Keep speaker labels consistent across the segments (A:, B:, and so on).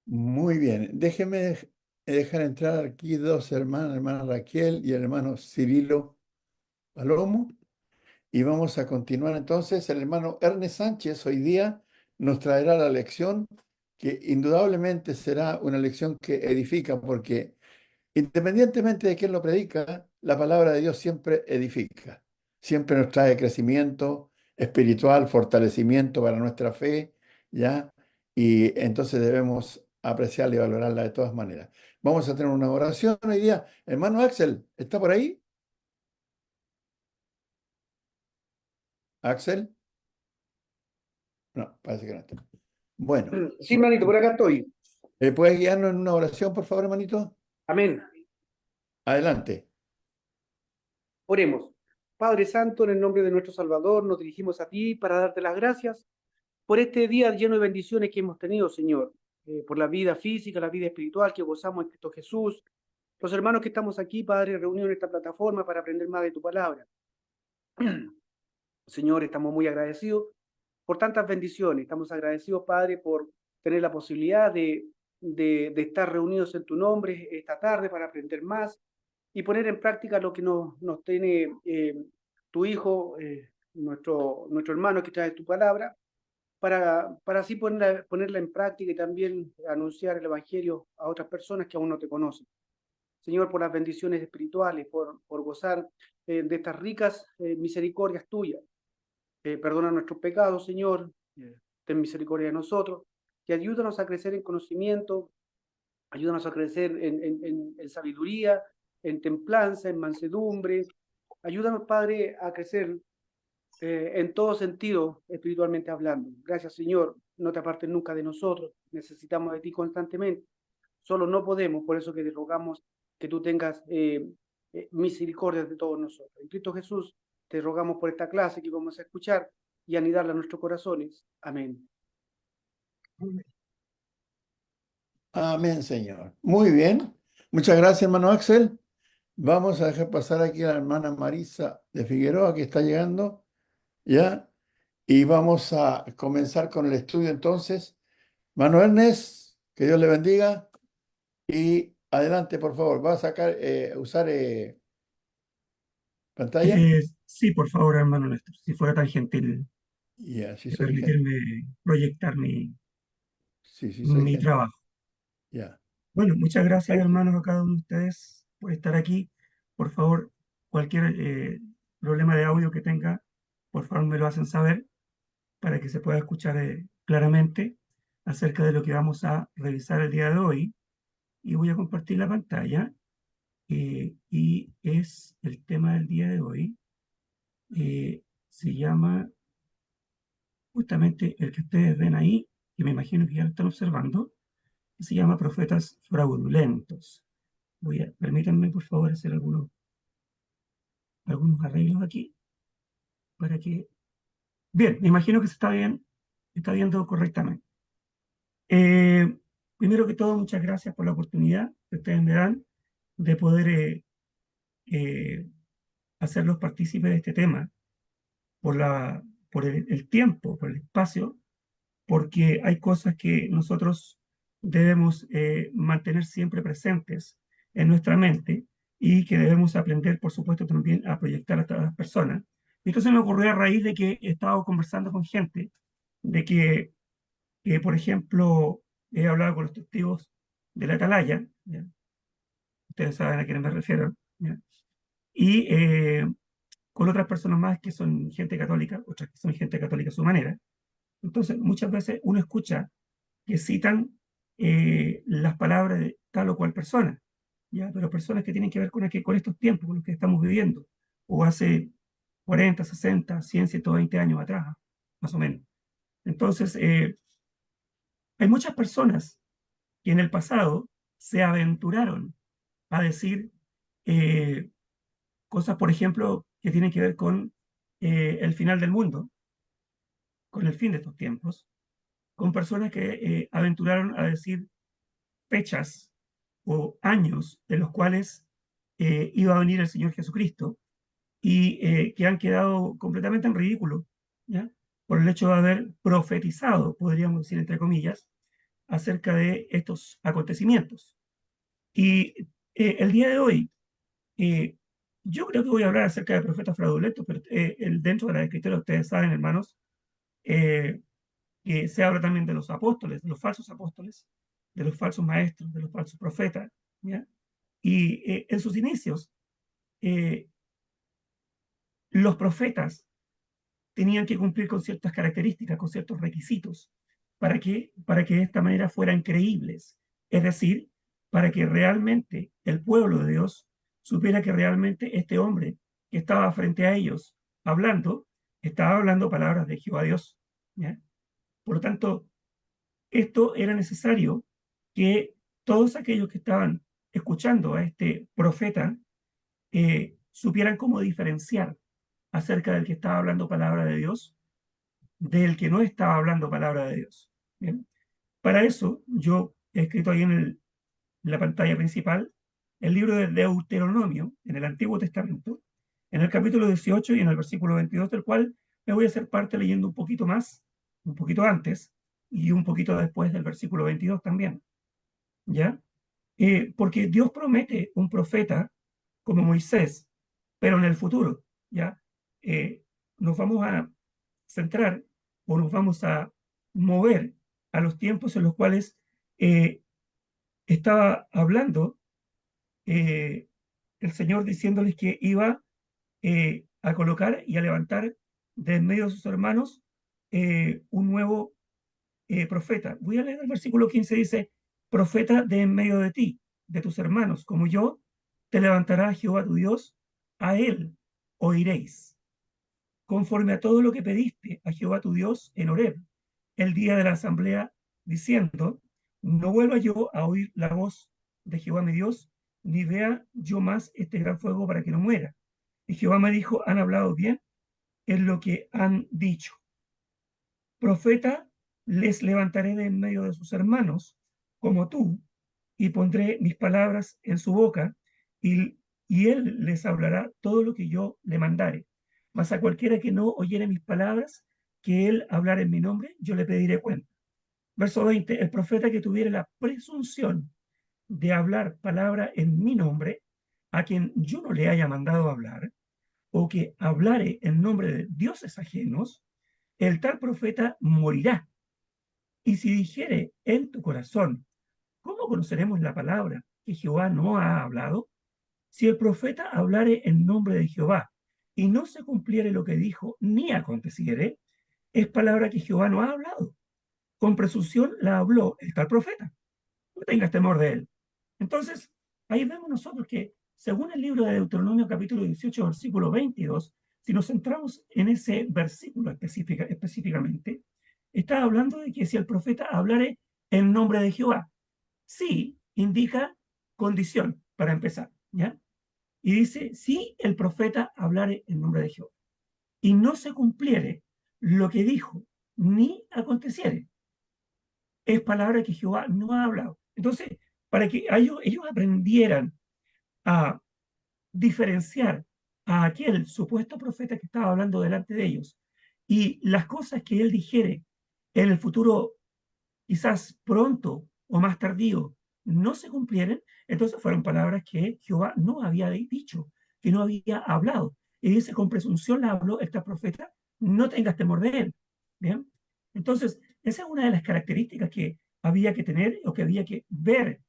A: Muy bien. Dejar entrar aquí dos hermanas, hermana Raquel y el hermano Cirilo Palomo. Y vamos a continuar entonces. El hermano Ernest Sánchez hoy día nos traerá la lección que indudablemente será una lección que edifica, porque independientemente de quién lo predica, la palabra de Dios siempre edifica. Siempre nos trae crecimiento espiritual, fortalecimiento para nuestra fe, ¿ya? Y entonces debemos apreciarla y valorarla de todas maneras. Vamos a tener una oración hoy día. Hermano Axel, ¿está por ahí? Axel, no, parece que no está. Bueno,
B: Sí, manito, por acá estoy.
A: ¿puedes guiarnos en una oración, por favor, hermanito?
B: Amén.
A: Adelante.
B: Oremos. Padre Santo, en el nombre de nuestro Salvador, nos dirigimos a ti para darte las gracias por este día lleno de bendiciones que hemos tenido, Señor, por la vida física, la vida espiritual que gozamos en Cristo Jesús. Los hermanos que estamos aquí, Padre, reunidos en esta plataforma para aprender más de tu palabra. Señor, estamos muy agradecidos por tantas bendiciones. Estamos agradecidos, Padre, por tener la posibilidad de estar reunidos en tu nombre esta tarde para aprender más y poner en práctica lo que nos tiene tu Hijo, nuestro hermano que trae tu palabra, para así ponerla en práctica y también anunciar el Evangelio a otras personas que aún no te conocen. Señor, por las bendiciones espirituales, por gozar de estas ricas misericordias tuyas. Perdona nuestros pecados, Señor, ten misericordia de nosotros, y ayúdanos a crecer en conocimiento, ayúdanos a crecer en sabiduría, en templanza, en mansedumbre. Ayúdanos, Padre, a crecer en todo sentido, espiritualmente hablando. Gracias, Señor. No te apartes nunca de nosotros. Necesitamos de ti constantemente. Solo no podemos, por eso que te rogamos que tú tengas misericordia de todos nosotros. En Cristo Jesús, te rogamos por esta clase que vamos a escuchar y anidarla en nuestros corazones. Amén.
A: Amén, Señor. Muy bien. Muchas gracias, hermano Axel. Vamos a dejar pasar aquí a la hermana Marisa de Figueroa, que está llegando, ¿ya? Y vamos a comenzar con el estudio entonces. Hermano Ernest, que Dios le bendiga. Y adelante, por favor. ¿Va a usar pantalla?
C: Sí, por favor, hermano Néstor, si fuera tan gentil
A: Ya, sí
C: de
A: soy gente.
C: permitirme proyectar
A: Sí, sí soy
C: mi
A: gente.
C: trabajo.
A: Ya.
C: Bueno, muchas gracias, hermanos, a cada uno de ustedes por estar aquí. Por favor, cualquier problema de audio que tenga, por favor me lo hacen saber para que se pueda escuchar claramente acerca de lo que vamos a revisar el día de hoy. Y voy a compartir la pantalla. Y es el tema del día de hoy. Se llama justamente el que ustedes ven ahí, que me imagino que ya lo están observando, que se llama Profetas Fraudulentos. Permítanme, por favor, hacer algunos arreglos aquí para que... Bien, me imagino que se está viendo correctamente. Eh, Primero que todo, muchas gracias por la oportunidad que ustedes me dan de poder eh, hacerlos partícipes de este tema, por el tiempo, por el espacio, porque hay cosas que nosotros debemos mantener siempre presentes en nuestra mente y que debemos aprender, por supuesto, también a proyectar a todas las personas. Y esto se me ocurrió a raíz de que he estado conversando con gente, de por ejemplo, he hablado con los testigos de la Atalaya, ¿ya? Ustedes saben a quiénes me refiero, ¿ya? Y con otras personas más que son gente católica, otras que son gente católica a su manera. Entonces, muchas veces uno escucha que citan las palabras de tal o cual persona, ¿ya? Pero personas que tienen que ver con estos tiempos, con los que estamos viviendo, o hace 40, 60, 100, 120 años atrás, más o menos. Entonces, hay muchas personas que en el pasado se aventuraron a decir eh, cosas, por ejemplo, que tienen que ver con el final del mundo, con el fin de estos tiempos, con personas que aventuraron a decir fechas o años en los cuales iba a venir el Señor Jesucristo y que han quedado completamente en ridículo, ¿ya? Por el hecho de haber profetizado, podríamos decir entre comillas, acerca de estos acontecimientos. Y el día de hoy, yo creo que voy a hablar acerca de profetas fraudulentos, pero dentro de la escritura ustedes saben, hermanos, que se habla también de los apóstoles, de los falsos apóstoles, de los falsos maestros, de los falsos profetas, ¿ya? Y en sus inicios, eh, los profetas tenían que cumplir con ciertas características, con ciertos requisitos, para que de esta manera fueran creíbles. Es decir, para que realmente el pueblo de Dios supiera que realmente este hombre que estaba frente a ellos hablando, estaba hablando palabras de Jehová Dios, ¿ya? Por lo tanto, esto era necesario que todos aquellos que estaban escuchando a este profeta supieran cómo diferenciar acerca del que estaba hablando palabra de Dios del que no estaba hablando palabra de Dios. ¿Bien? Para eso, yo he escrito ahí en la pantalla principal el libro de Deuteronomio, en el Antiguo Testamento, en el capítulo 18 y en el versículo 22, del cual me voy a hacer parte leyendo un poquito más, un poquito antes y un poquito después del versículo 22 también. ¿Ya? Porque Dios promete un profeta como Moisés, pero en el futuro, ¿ya? Nos vamos a centrar o nos vamos a mover a los tiempos en los cuales eh, estaba hablando el Señor diciéndoles que iba a colocar y a levantar de en medio de sus hermanos un nuevo profeta. Voy a leer el versículo 15, dice, profeta de en medio de ti, de tus hermanos, como yo, te levantará Jehová tu Dios, a él oiréis, conforme a todo lo que pediste a Jehová tu Dios en Horeb, el día de la asamblea, diciendo, no vuelva yo a oír la voz de Jehová mi Dios, ni vea yo más este gran fuego para que no muera. Y Jehová me dijo, han hablado bien en lo que han dicho. Profeta les levantaré de en medio de sus hermanos, como tú, y pondré mis palabras en su boca, y él les hablará todo lo que yo le mandare. Mas a cualquiera que no oyere mis palabras, que él hablar en mi nombre, yo le pediré cuenta. Verso 20, el profeta que tuviera la presunción de hablar palabra en mi nombre, a quien yo no le haya mandado hablar, o que hablare en nombre de dioses ajenos, el tal profeta morirá. Y si dijere en tu corazón, ¿cómo conoceremos la palabra que Jehová no ha hablado? Si el profeta hablare en nombre de Jehová y no se cumpliere lo que dijo, ni aconteciere, es palabra que Jehová no ha hablado. Con presunción la habló el tal profeta. No tengas temor de él. Entonces, ahí vemos nosotros que, según el libro de Deuteronomio capítulo 18, versículo 22, si nos centramos en ese versículo específicamente, está hablando de que si el profeta hablare en nombre de Jehová, sí indica condición para empezar, ¿ya? Y dice, si el profeta hablare en nombre de Jehová y no se cumpliere lo que dijo, ni aconteciere, es palabra que Jehová no ha hablado. Entonces, para que ellos aprendieran a diferenciar a aquel supuesto profeta que estaba hablando delante de ellos y las cosas que él dijere en el futuro, quizás pronto o más tardío, no se cumplieren, entonces fueron palabras que Jehová no había dicho, que no había hablado. Y dice, con presunción la habló este profeta, no tengas temor de él. ¿Bien? Entonces, esa es una de las características que había que tener o que había que ver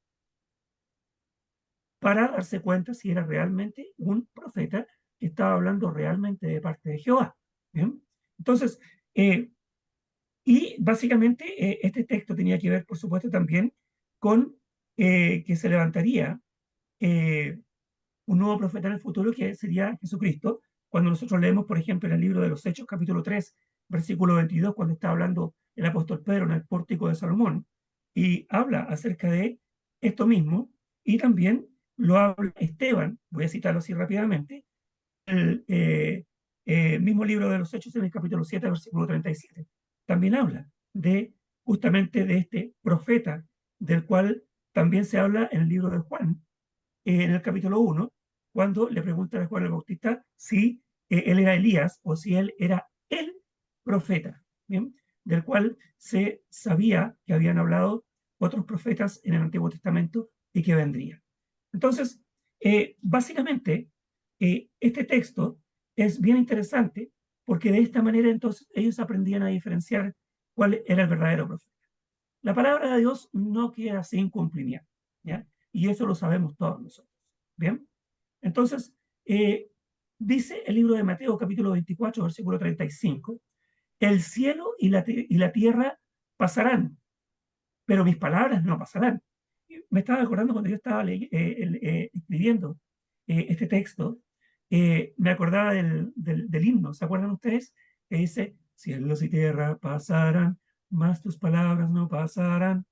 C: para darse cuenta si era realmente un profeta que estaba hablando realmente de parte de Jehová. ¿Bien? Entonces, y básicamente este texto tenía que ver, por supuesto, también con que se levantaría eh, un nuevo profeta en el futuro que sería Jesucristo. Cuando nosotros leemos, por ejemplo, en el libro de los Hechos, capítulo 3, versículo 22, cuando está hablando el apóstol Pedro en el pórtico de Salomón, y habla acerca de esto mismo, y también lo habla Esteban, voy a citarlo así rápidamente, el mismo libro de los Hechos en el capítulo 7, versículo 37. También habla de justamente de este profeta, del cual también se habla en el libro de Juan, en el capítulo 1, cuando le preguntan a Juan el Bautista si él era Elías o si él era el profeta, ¿bien? Del cual se sabía que habían hablado otros profetas en el Antiguo Testamento y que vendrían. Entonces, básicamente, este texto es bien interesante porque de esta manera entonces ellos aprendían a diferenciar cuál era el verdadero profeta. La palabra de Dios no queda sin cumplimiento, ¿ya? Y eso lo sabemos todos nosotros. ¿Bien? Entonces, dice el libro de Mateo, capítulo 24, versículo 35, el cielo y la tierra pasarán, pero mis palabras no pasarán. Me estaba acordando cuando yo estaba escribiendo este texto, me acordaba del himno, ¿se acuerdan ustedes? Que dice, cielos y tierra pasarán, mas tus palabras no pasarán.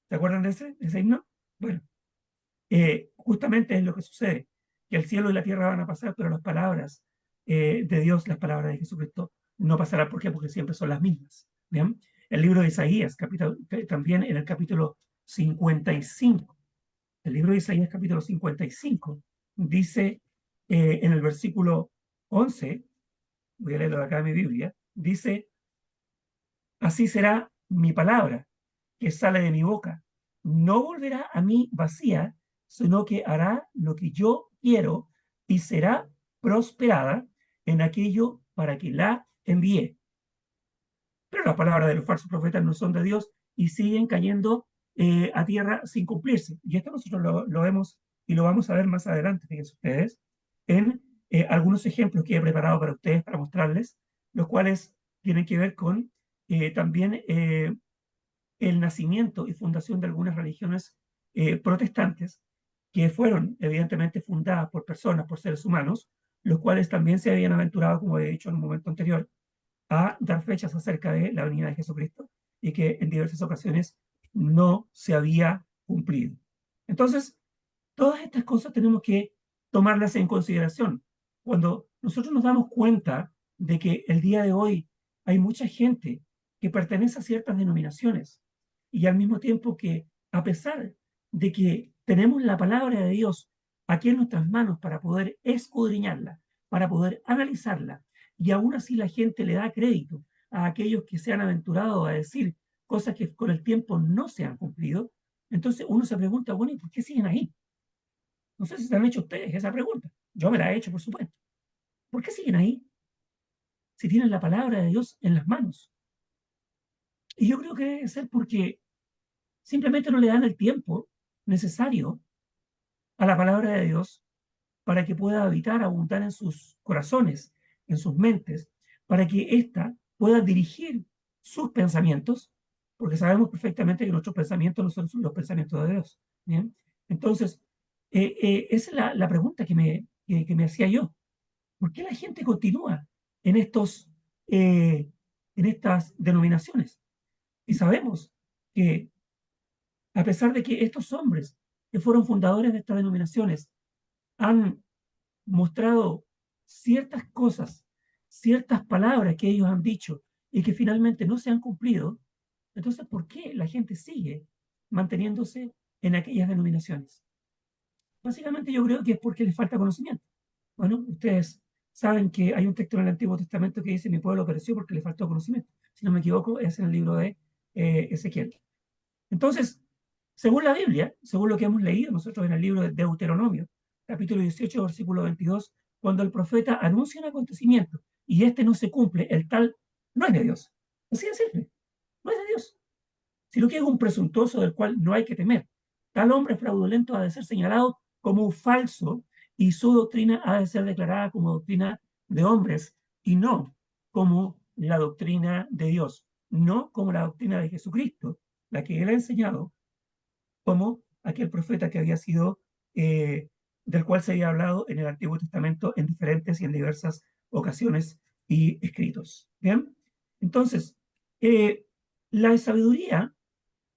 C: ¿Se acuerdan de ese himno? Bueno, justamente es lo que sucede, que el cielo y la tierra van a pasar, pero las palabras de Dios, las palabras de Jesucristo, no pasarán. ¿Por qué? Porque siempre son las mismas. ¿Bien? El libro de Isaías, también en el capítulo 55, el libro de Isaías capítulo 55, dice en el versículo 11, voy a leerlo de acá en mi Biblia, dice, así será mi palabra que sale de mi boca. No volverá a mí vacía, sino que hará lo que yo quiero y será prosperada en aquello para que la envíe. Pero las palabras de los falsos profetas no son de Dios y siguen cayendo a tierra sin cumplirse. Y esto nosotros lo vemos y lo vamos a ver más adelante, fíjense ustedes, en algunos ejemplos que he preparado para ustedes para mostrarles, los cuales tienen que ver con también el nacimiento y fundación de algunas religiones protestantes que fueron evidentemente fundadas por personas, por seres humanos, los cuales también se habían aventurado, como he dicho en un momento anterior, a dar fechas acerca de la venida de Jesucristo y que en diversas ocasiones no se había cumplido. Entonces, todas estas cosas tenemos que tomarlas en consideración. Cuando nosotros nos damos cuenta de que el día de hoy hay mucha gente que pertenece a ciertas denominaciones y al mismo tiempo que, a pesar de que tenemos la palabra de Dios aquí en nuestras manos para poder escudriñarla, para poder analizarla, y aún así la gente le da crédito a aquellos que se han aventurado a decir cosas que con el tiempo no se han cumplido, entonces uno se pregunta, bueno, ¿y por qué siguen ahí? No sé si se han hecho ustedes esa pregunta. Yo me la he hecho, por supuesto. ¿Por qué siguen ahí si tienen la palabra de Dios en las manos? Y yo creo que debe ser porque simplemente no le dan el tiempo necesario a la palabra de Dios para que pueda habitar, abundar en sus corazones, en sus mentes, para que ésta pueda dirigir sus pensamientos, porque sabemos perfectamente que nuestros pensamientos no son los pensamientos de Dios. ¿Bien? Entonces, esa es la pregunta que me hacía yo. ¿Por qué la gente continúa en, en estas denominaciones? Y sabemos que a pesar de que estos hombres que fueron fundadores de estas denominaciones han mostrado ciertas cosas, ciertas palabras que ellos han dicho y que finalmente no se han cumplido, entonces, ¿por qué la gente sigue manteniéndose en aquellas denominaciones? Básicamente yo creo que es porque les falta conocimiento. Bueno, ustedes saben que hay un texto en el Antiguo Testamento que dice, mi pueblo pereció porque le faltó conocimiento. Si no me equivoco, es en el libro de Ezequiel. Entonces, según la Biblia, según lo que hemos leído nosotros en el libro de Deuteronomio, capítulo 18, versículo 22, cuando el profeta anuncia un acontecimiento y este no se cumple, el tal no es de Dios. Así de simple, no es de Dios, sino que es un presuntuoso del cual no hay que temer. Tal hombre fraudulento ha de ser señalado como un falso y su doctrina ha de ser declarada como doctrina de hombres y no como la doctrina de Dios, no como la doctrina de Jesucristo, la que él ha enseñado, como aquel profeta que había sido, del cual se había hablado en el Antiguo Testamento en diferentes y en diversas ocasiones y escritos. ¿Bien? Entonces, la sabiduría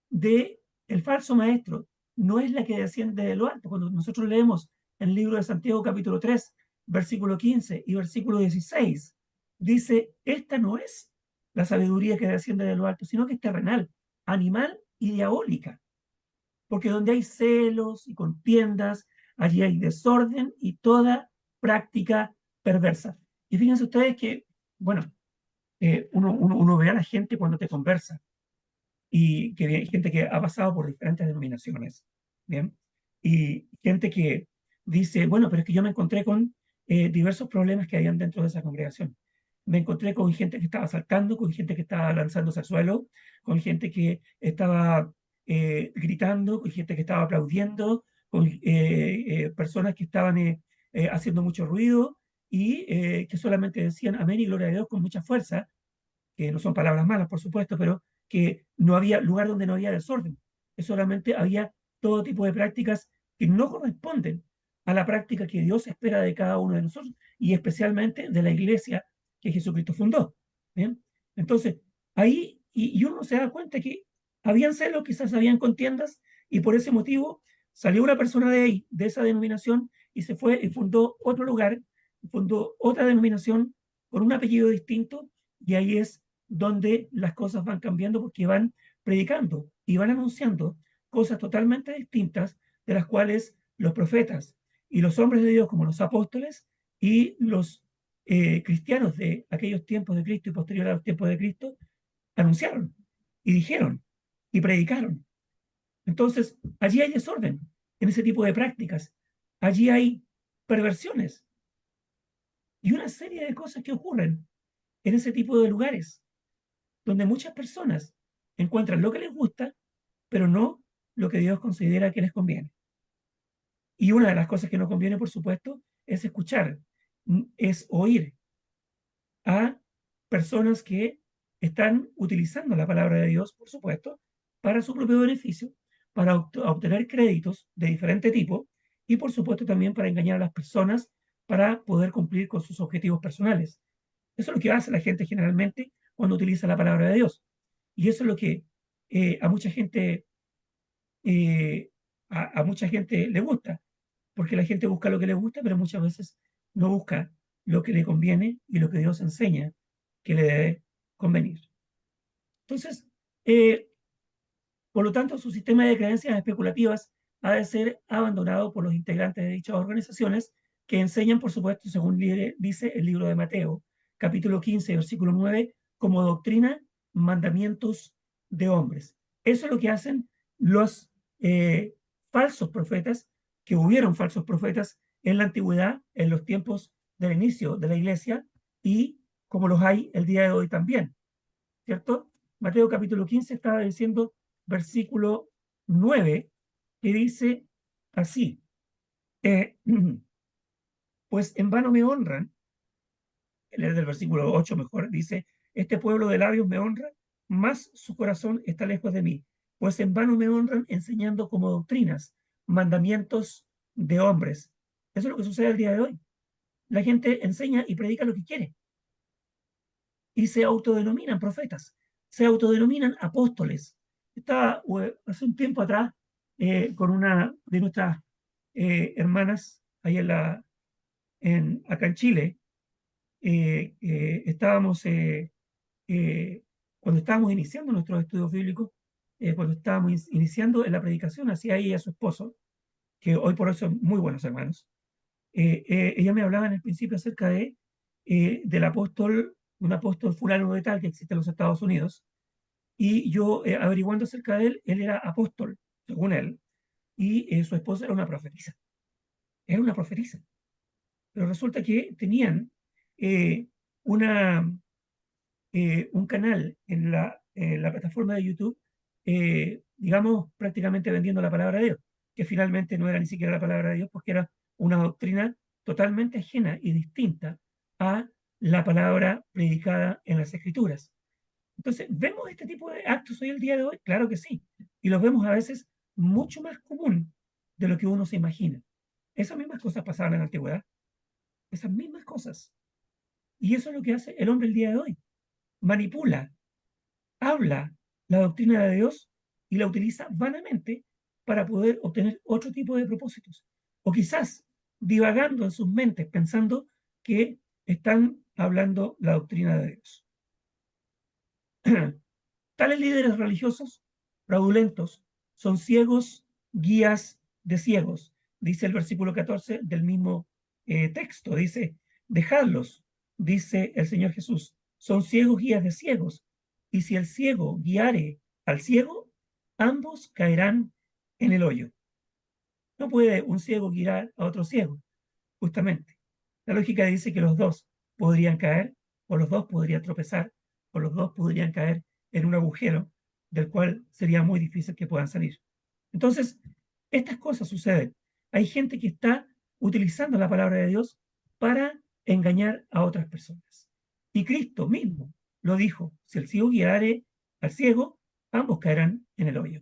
C: de el falso maestro no es la que desciende de lo alto. Cuando nosotros leemos el libro de Santiago capítulo 3, versículo 15 y versículo 16, dice, esta no es la sabiduría que desciende de lo alto, sino que es terrenal, animal y diabólica. Porque donde hay celos y contiendas, allí hay desorden y toda práctica perversa. Y fíjense ustedes que, bueno, uno ve a la gente cuando te conversa y gente que ha pasado por diferentes denominaciones, ¿bien? Y gente que dice, bueno, pero es que yo me encontré con diversos problemas que habían dentro de esa congregación. Me encontré con gente que estaba saltando, con gente que estaba lanzándose al suelo, con gente que estaba gritando, con gente que estaba aplaudiendo, con personas que estaban haciendo mucho ruido y que solamente decían amén y gloria a Dios con mucha fuerza, que no son palabras malas, por supuesto, pero que no había lugar donde no había desorden, que solamente había todo tipo de prácticas que no corresponden a la práctica que Dios espera de cada uno de nosotros y especialmente de la iglesia que Jesucristo fundó. ¿Bien? Entonces, ahí, y uno se da cuenta que habían celos, quizás habían contiendas, y por ese motivo salió una persona de ahí, de esa denominación, y se fue y fundó otro lugar, fundó otra denominación con un apellido distinto, y ahí es donde las cosas van cambiando porque van predicando y van anunciando cosas totalmente distintas de las cuales los profetas y los hombres de Dios como los apóstoles y los cristianos de aquellos tiempos de Cristo y posterior a los tiempos de Cristo anunciaron y dijeron y predicaron. Entonces, allí hay desorden en ese tipo de prácticas. Allí hay perversiones y una serie de cosas que ocurren en ese tipo de lugares donde muchas personas encuentran lo que les gusta, pero no lo que Dios considera que les conviene. Y una de las cosas que nos conviene, por supuesto, es escuchar, es oír a personas que están utilizando la palabra de Dios, por supuesto, para su propio beneficio, para obtener créditos de diferente tipo y, por supuesto, también para engañar a las personas para poder cumplir con sus objetivos personales. Eso es lo que hace la gente generalmente cuando utiliza la palabra de Dios. Y eso es lo que a mucha gente a mucha gente le gusta, porque la gente busca lo que le gusta, pero muchas veces no busca lo que le conviene y lo que Dios enseña que le debe convenir. Entonces, eh, por lo tanto, su sistema de creencias especulativas ha de ser abandonado por los integrantes de dichas organizaciones que enseñan, por supuesto, según dice el libro de Mateo, capítulo 15, versículo 9, como doctrina, mandamientos de hombres. Eso es lo que hacen los falsos profetas, que hubieron falsos profetas en la antigüedad, en los tiempos del inicio de la iglesia, y como los hay el día de hoy también, ¿cierto? Mateo capítulo 15 estaba diciendo versículo 9, que dice así, pues en vano me honran, el del versículo 8 mejor, dice, este pueblo de labios me honra, mas su corazón está lejos de mí, pues en vano me honran enseñando como doctrinas, mandamientos de hombres. Eso es lo que sucede el día de hoy. La gente enseña y predica lo que quiere y se autodenominan profetas, se autodenominan apóstoles. Estaba hace un tiempo atrás con una de nuestras hermanas ahí acá en Chile. Estábamos, cuando estábamos iniciando nuestros estudios bíblicos, cuando estábamos iniciando en la predicación, hacía ella y a su esposo, que hoy por hoy son muy buenos hermanos. Ella me hablaba en el principio acerca del apóstol, un apóstol fulano de tal que existe en los Estados Unidos, y yo averiguando acerca de él, él era apóstol, según él, y su esposa era una profetisa, pero resulta que tenían eh, una, un canal en la plataforma de YouTube, digamos, prácticamente vendiendo la palabra de Dios, que finalmente no era ni siquiera la palabra de Dios, porque era una doctrina totalmente ajena y distinta a la palabra predicada en las Escrituras. Entonces, ¿vemos este tipo de actos hoy el día de hoy? Claro que sí. Y los vemos a veces mucho más común de lo que uno se imagina. Esas mismas cosas pasaban en la antigüedad. Esas mismas cosas. Y eso es lo que hace el hombre el día de hoy. Manipula, habla la doctrina de Dios y la utiliza vanamente para poder obtener otro tipo de propósitos. O quizás divagando en sus mentes pensando que están hablando la doctrina de Dios. Tales líderes religiosos fraudulentos son ciegos, guías de ciegos, dice el versículo 14 del mismo texto. Dice, dejadlos, dice el Señor Jesús, son ciegos, guías de ciegos. Y si el ciego guiare al ciego, ambos caerán en el hoyo. No puede un ciego guiar a otro ciego, justamente. La lógica dice que los dos podrían caer, o los dos podrían tropezar, o los dos podrían caer en un agujero del cual sería muy difícil que puedan salir. Entonces, estas cosas suceden. Hay gente que está utilizando la palabra de Dios para engañar a otras personas. Y Cristo mismo lo dijo, si el ciego guiare al ciego, ambos caerán en el hoyo.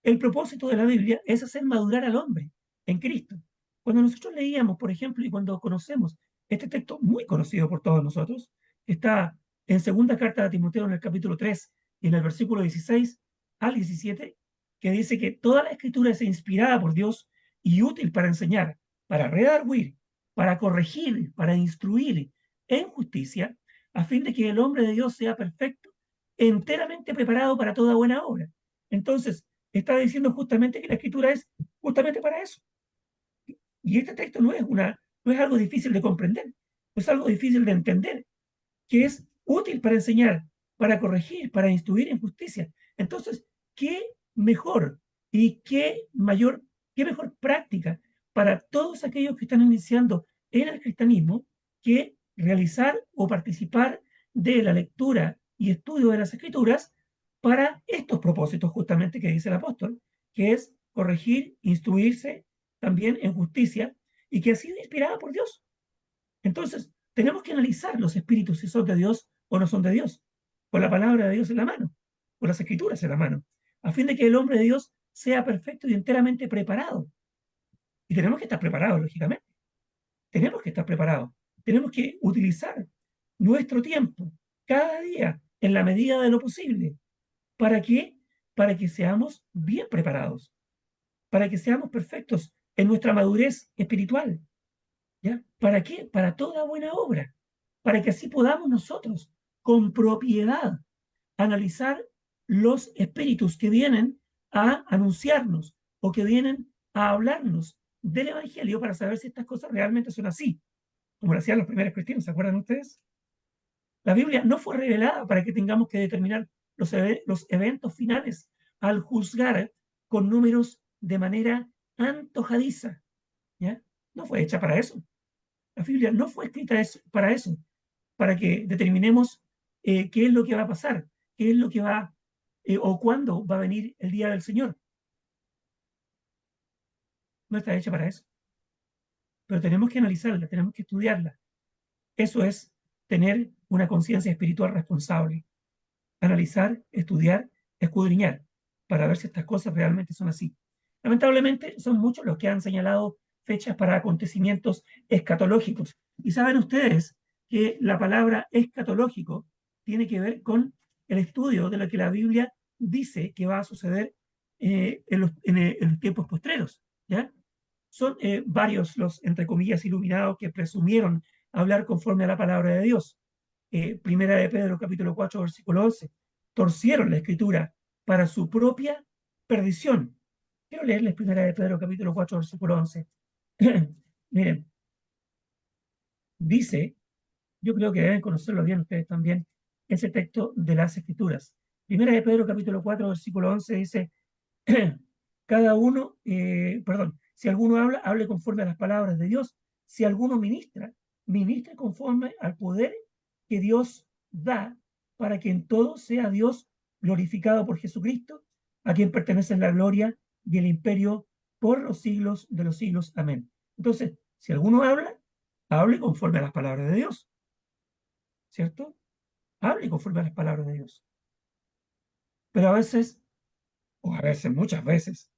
C: El propósito de la Biblia es hacer madurar al hombre en Cristo. Cuando nosotros leíamos, por ejemplo, y cuando conocemos este texto muy conocido por todos nosotros, que está en segunda carta de Timoteo en el capítulo 3 y en el versículo 16 al 17, que dice que toda la escritura es inspirada por Dios y útil para enseñar, para redarguir, para corregir, para instruir en justicia, a fin de que el hombre de Dios sea perfecto, enteramente preparado para toda buena obra. Entonces, está diciendo justamente que la escritura es justamente para eso. Y este texto no es algo difícil de comprender, no es algo difícil de entender, que es útil para enseñar, para corregir, para instruir en justicia. Entonces, ¿qué mejor y qué mejor práctica para todos aquellos que están iniciando en el cristianismo que realizar o participar de la lectura y estudio de las escrituras para estos propósitos justamente que dice el apóstol, que es corregir, instruirse también en justicia y que ha sido inspirada por Dios? Entonces, tenemos que analizar los espíritus si son de Dios o no son de Dios, con la palabra de Dios en la mano, con las escrituras en la mano, a fin de que el hombre de Dios sea perfecto y enteramente preparado. Y tenemos que estar preparados, lógicamente. Tenemos que estar preparados. Tenemos que utilizar nuestro tiempo cada día en la medida de lo posible. ¿Para qué? Para que seamos bien preparados, para que seamos perfectos en nuestra madurez espiritual. ¿Ya? ¿Para qué? Para toda buena obra, para que así podamos nosotros, con propiedad, analizar los espíritus que vienen a anunciarnos o que vienen a hablarnos del Evangelio para saber si estas cosas realmente son así, como lo hacían los primeros cristianos, ¿se acuerdan ustedes? La Biblia no fue revelada para que tengamos que determinar los eventos finales al juzgar con números de manera antojadiza, ¿ya? No fue hecha para eso. La Biblia no fue escrita para eso, para que determinemos qué es lo que va a pasar, qué es lo que va o cuándo va a venir el día del Señor. No está hecha para eso. Pero tenemos que analizarla, tenemos que estudiarla. Eso es tener una conciencia espiritual responsable. Analizar, estudiar, escudriñar, para ver si estas cosas realmente son así. Lamentablemente, son muchos los que han señalado fechas para acontecimientos escatológicos. Y saben ustedes que la palabra escatológico tiene que ver con el estudio de lo que la Biblia dice que va a suceder en los tiempos postreros. ¿Ya? Son varios los, entre comillas, iluminados que presumieron hablar conforme a la palabra de Dios. Primera de Pedro, capítulo 4, versículo 11. Torcieron la escritura para su propia perdición. Quiero leerles Primera de Pedro, capítulo 4, versículo 11. Miren, dice, yo creo que deben conocerlo bien ustedes también, ese texto de las escrituras. Primera de Pedro, capítulo 4, versículo 11 dice, cada uno, si alguno habla, hable conforme a las palabras de Dios. Si alguno ministra, ministre conforme al poder que Dios da para que en todo sea Dios glorificado por Jesucristo, a quien pertenece la gloria y el imperio por los siglos de los siglos. Amén. Entonces, si alguno habla, hable conforme a las palabras de Dios, ¿cierto? Hable conforme a las palabras de Dios. Pero a veces, o a veces, muchas veces,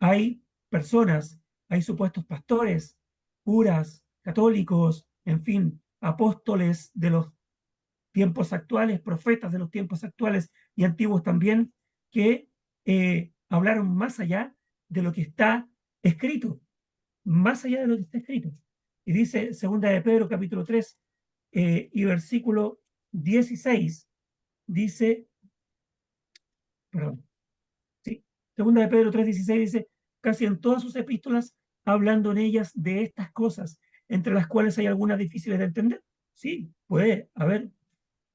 C: hay personas, hay supuestos pastores, curas, católicos, en fin, apóstoles de los tiempos actuales, profetas de los tiempos actuales y antiguos también, que hablaron más allá de lo que está escrito, más allá de lo que está escrito. Y dice, segunda de Pedro, capítulo 3, y versículo 16, dice, perdón, sí, segunda de Pedro 3:16 dice, casi en todas sus epístolas, hablando en ellas de estas cosas, entre las cuales hay algunas difíciles de entender. Sí, puede haber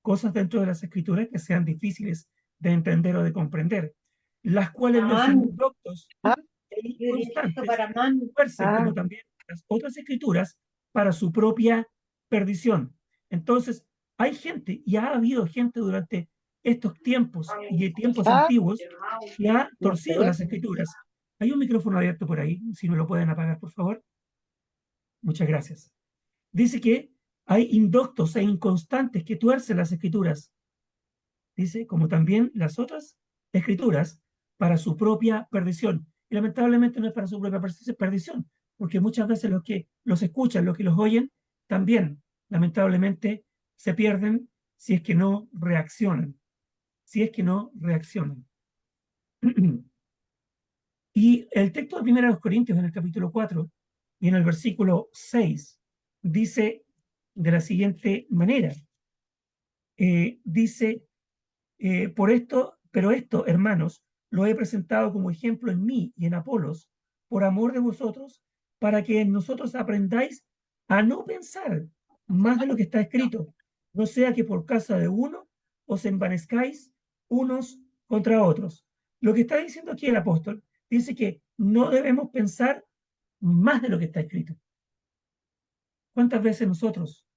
C: cosas dentro de las escrituras que sean difíciles de entender o de comprender, las cuales los
D: Manu.
C: indoctos
D: Ah,
C: e
D: yo diría esto
C: inconstantes
D: para Manu.
C: tuercen,
D: Ah,
C: como también las otras escrituras, para su propia perdición. Entonces, hay gente, y ha habido gente durante estos tiempos y tiempos antiguos, que ha
D: no
C: torcido
D: sé.
C: las escrituras. Hay un micrófono abierto por ahí, si me lo pueden apagar, por favor. Muchas gracias. Dice que hay indoctos e inconstantes que tuercen las escrituras, dice, como también las otras escrituras, para su propia perdición. Y lamentablemente no es para su propia perdición, porque muchas veces los que los escuchan, los que los oyen, también, lamentablemente, se pierden si es que no reaccionan, si es que no reaccionan. Y el texto de 1 Corintios en el capítulo 4 y en el versículo 6 dice de la siguiente manera, dice, pero esto, hermanos, lo he presentado como ejemplo en mí y en Apolos, por amor de vosotros, para que en nosotros aprendáis a no pensar más de lo que está escrito, no sea que por causa de uno os envanezcáis unos contra otros. Lo que está diciendo aquí el apóstol dice que no debemos pensar más de lo que está escrito. ¿Cuántas veces nosotros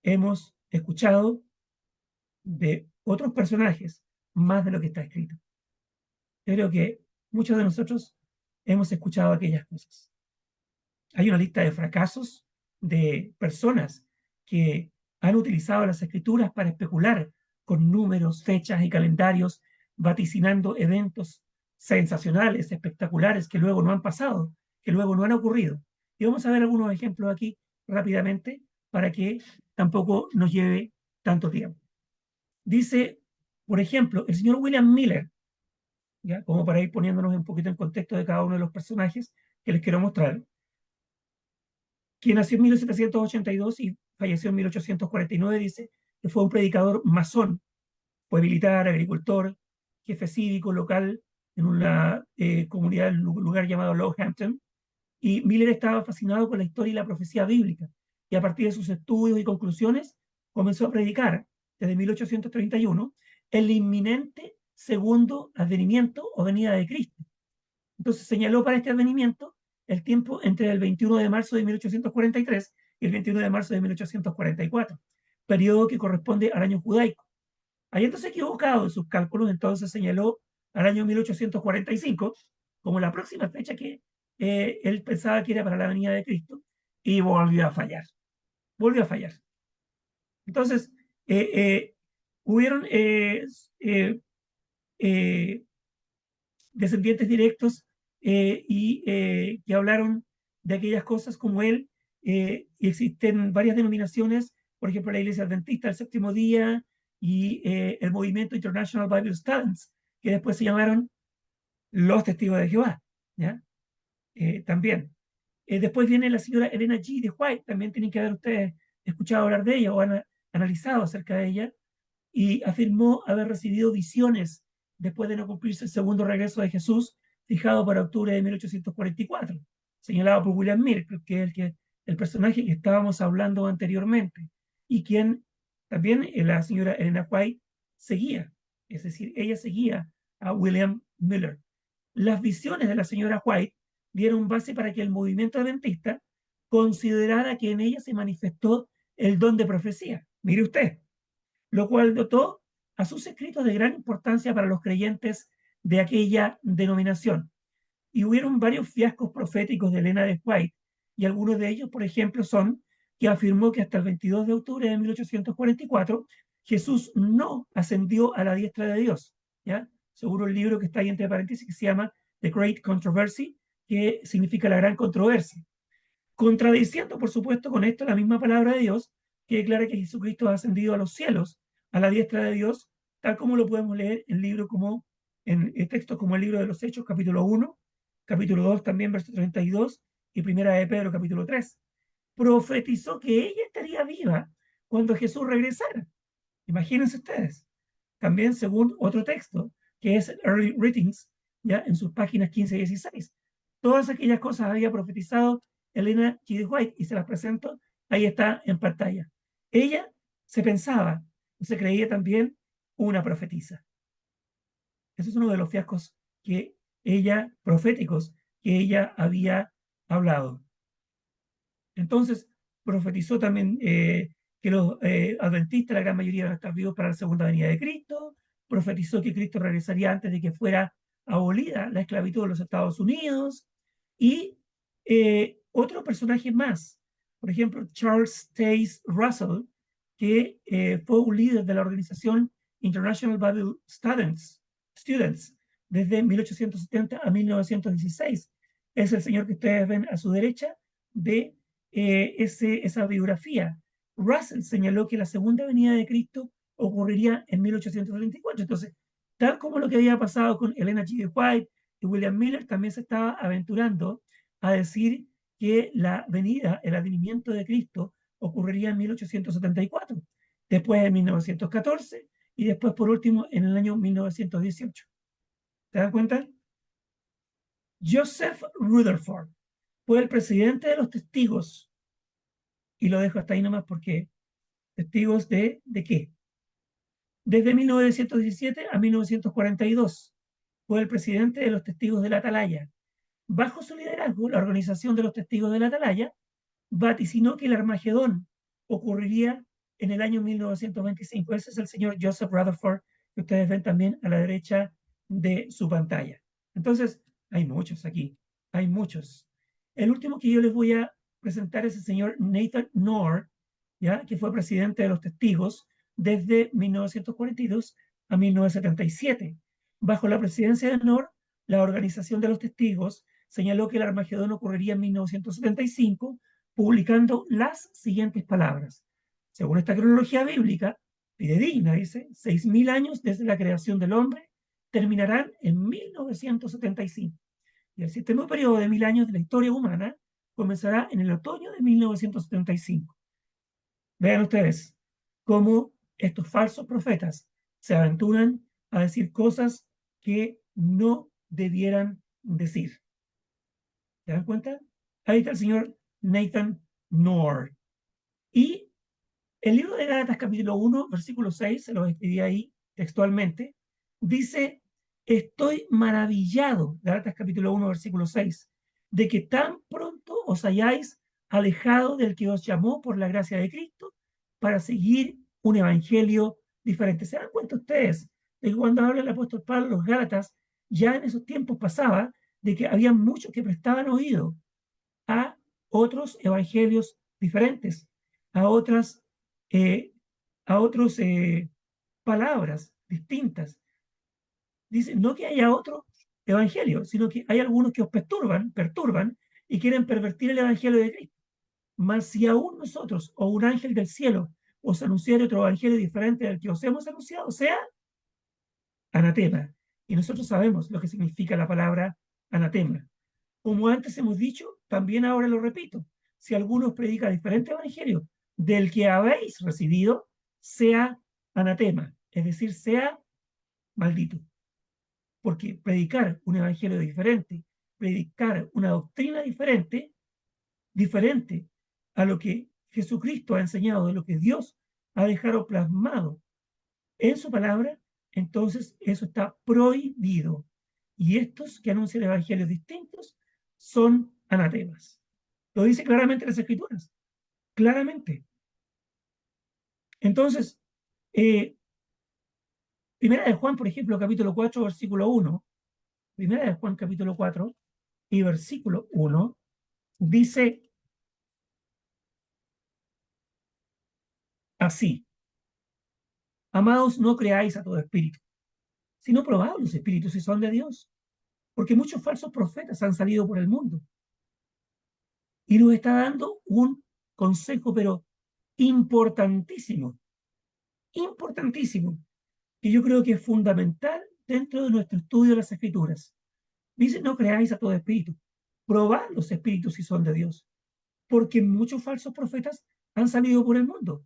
C: hemos escuchado de otros personajes más de lo que está escrito? Yo creo que muchos de nosotros hemos escuchado aquellas cosas. Hay una lista de fracasos de personas que han utilizado las escrituras para especular con números, fechas y calendarios, vaticinando eventos sensacionales, espectaculares, que luego no han pasado, que luego no han ocurrido. Y vamos a ver algunos ejemplos aquí rápidamente para que tampoco nos lleve tanto tiempo. Dice, por ejemplo, el señor William Miller, ¿ya? Como para ir poniéndonos un poquito en contexto de cada uno de los personajes que les quiero mostrar, quien nació en 1782 y falleció en 1849, dice que fue un predicador masón, fue militar, agricultor, jefe cívico local en una comunidad, lugar llamado Lowhampton, y Miller estaba fascinado con la historia y la profecía bíblica, y a partir de sus estudios y conclusiones comenzó a predicar desde 1831 el inminente segundo advenimiento o venida de Cristo. Entonces señaló para este advenimiento el tiempo entre el 21 de marzo de 1843 y el 21 de marzo de 1844, periodo que corresponde al año judaico. Habiéndose equivocado en sus cálculos, entonces señaló al año 1845 como la próxima fecha que él pensaba que era para la venida de Cristo, y volvió a fallar. Volvió a fallar. Entonces, hubieron descendientes directos que hablaron de aquellas cosas como él, y existen varias denominaciones, por ejemplo, la Iglesia Adventista del Séptimo Día y el movimiento International Bible Students, que después se llamaron los Testigos de Jehová, ¿ya? También. Después viene la señora Elena G. de White, también tienen que haber ustedes escuchado hablar de ella o analizado acerca de ella, y afirmó haber recibido visiones después de no cumplirse el segundo regreso de Jesús, fijado para octubre de 1844, señalado por William Miller, que es el personaje que estábamos hablando anteriormente, y quien también la señora Elena White seguía, es decir, ella seguía a William Miller. Las visiones de la señora White dieron base para que el movimiento adventista considerara que en ella se manifestó el don de profecía. Mire usted, lo cual dotó a sus escritos de gran importancia para los creyentes de aquella denominación. Y hubieron varios fiascos proféticos de Elena de White, y algunos de ellos, por ejemplo, son que afirmó que hasta el 22 de octubre de 1844 Jesús no ascendió a la diestra de Dios, ¿ya? Seguro el libro que está ahí entre paréntesis, que se llama The Great Controversy, que significa la gran controversia, contradiciendo, por supuesto, con esto la misma palabra de Dios, que declara que Jesucristo ha ascendido a los cielos, a la diestra de Dios, tal como lo podemos leer en textos como el libro de los Hechos, capítulo 1, capítulo 2, también verso 32, y primera de Pedro, capítulo 3. Profetizó que ella estaría viva cuando Jesús regresara. Imagínense ustedes. También según otro texto, que es Early Readings, ya en sus páginas 15 y 16. Todas aquellas cosas había profetizado Elena G. White, y se las presento, ahí está en pantalla. Ella se pensaba se creía también una profetisa. Ese es uno de los fiascos proféticos que ella había hablado. Entonces, profetizó también que los adventistas, la gran mayoría, van a estar vivos para la segunda venida de Cristo. Profetizó que Cristo regresaría antes de que fuera abolida la esclavitud de los Estados Unidos. Y otro personaje más, por ejemplo, Charles Taze Russell, que fue un líder de la organización International Bible Students desde 1870 a 1916. Es el señor que ustedes ven a su derecha de esa biografía. Russell señaló que la segunda venida de Cristo ocurriría en 1834. Entonces, tal como lo que había pasado con Elena G. White y William Miller, también se estaba aventurando a decir que la venida, el advenimiento de Cristo ocurriría en 1874, después en 1914 y después, por último, en el año 1918. ¿Se dan cuenta? Joseph Rutherford fue el presidente de los testigos, y lo dejo hasta ahí nomás porque testigos ¿de qué? Desde 1917 a 1942 fue el presidente de los testigos de la Atalaya. Bajo su liderazgo, la organización de los testigos de la Atalaya vaticinó que el Armagedón ocurriría en el año 1925. Ese es el señor Joseph Rutherford, que ustedes ven también a la derecha de su pantalla. Entonces, hay muchos aquí, hay muchos. El último que yo les voy a presentar es el señor Nathan Knorr, ¿ya? Que fue presidente de los testigos desde 1942 a 1977. Bajo la presidencia de Knorr, la organización de los testigos señaló que el Armagedón ocurriría en 1975, publicando las siguientes palabras. Según esta cronología bíblica, fidedigna, dice, 6.000 años desde la creación del hombre terminarán en 1975. Y el séptimo periodo de 1.000 años de la historia humana comenzará en el otoño de 1975. Vean ustedes cómo estos falsos profetas se aventuran a decir cosas que no debieran decir. ¿Se dan cuenta? Ahí está el señor Nathan Knorr. Y el libro de Gálatas capítulo 1, versículo 6, se lo escribí ahí textualmente, dice, estoy maravillado, Gálatas capítulo 1, versículo 6, de que tan pronto os hayáis alejado del que os llamó por la gracia de Cristo para seguir un evangelio diferente. ¿Se dan cuenta ustedes de que cuando habla el apóstol Pablo, los Gálatas, ya en esos tiempos pasaba de que había muchos que prestaban oído a otros evangelios diferentes, a otras a otros palabras distintas? Dice, no que haya otro evangelio, sino que hay algunos que os perturban y quieren pervertir el evangelio de Cristo. Mas si aún nosotros o un ángel del cielo os anunciara otro evangelio diferente del que os hemos anunciado, sea anatema. Y nosotros sabemos lo que significa la palabra anatema. Como antes hemos dicho, también ahora lo repito, si alguno predica diferente evangelio del que habéis recibido, sea anatema, es decir, sea maldito. Porque predicar un evangelio diferente, predicar una doctrina diferente a lo que Jesucristo ha enseñado, de lo que Dios ha dejado plasmado en su palabra, entonces eso está prohibido. Y estos que anuncian evangelios distintos son anatemas. Lo dice claramente las Escrituras. Claramente. Entonces, Primera de Juan, por ejemplo, capítulo 4, versículo 1. Primera de Juan, capítulo 4 y versículo 1, dice así: amados, no creáis a todo espíritu, sino probad los espíritus si son de Dios, porque muchos falsos profetas han salido por el mundo. Y nos está dando un consejo, pero importantísimo, importantísimo, que yo creo que es fundamental dentro de nuestro estudio de las Escrituras. Dice, no creáis a todo espíritu, probad los espíritus si son de Dios, porque muchos falsos profetas han salido por el mundo.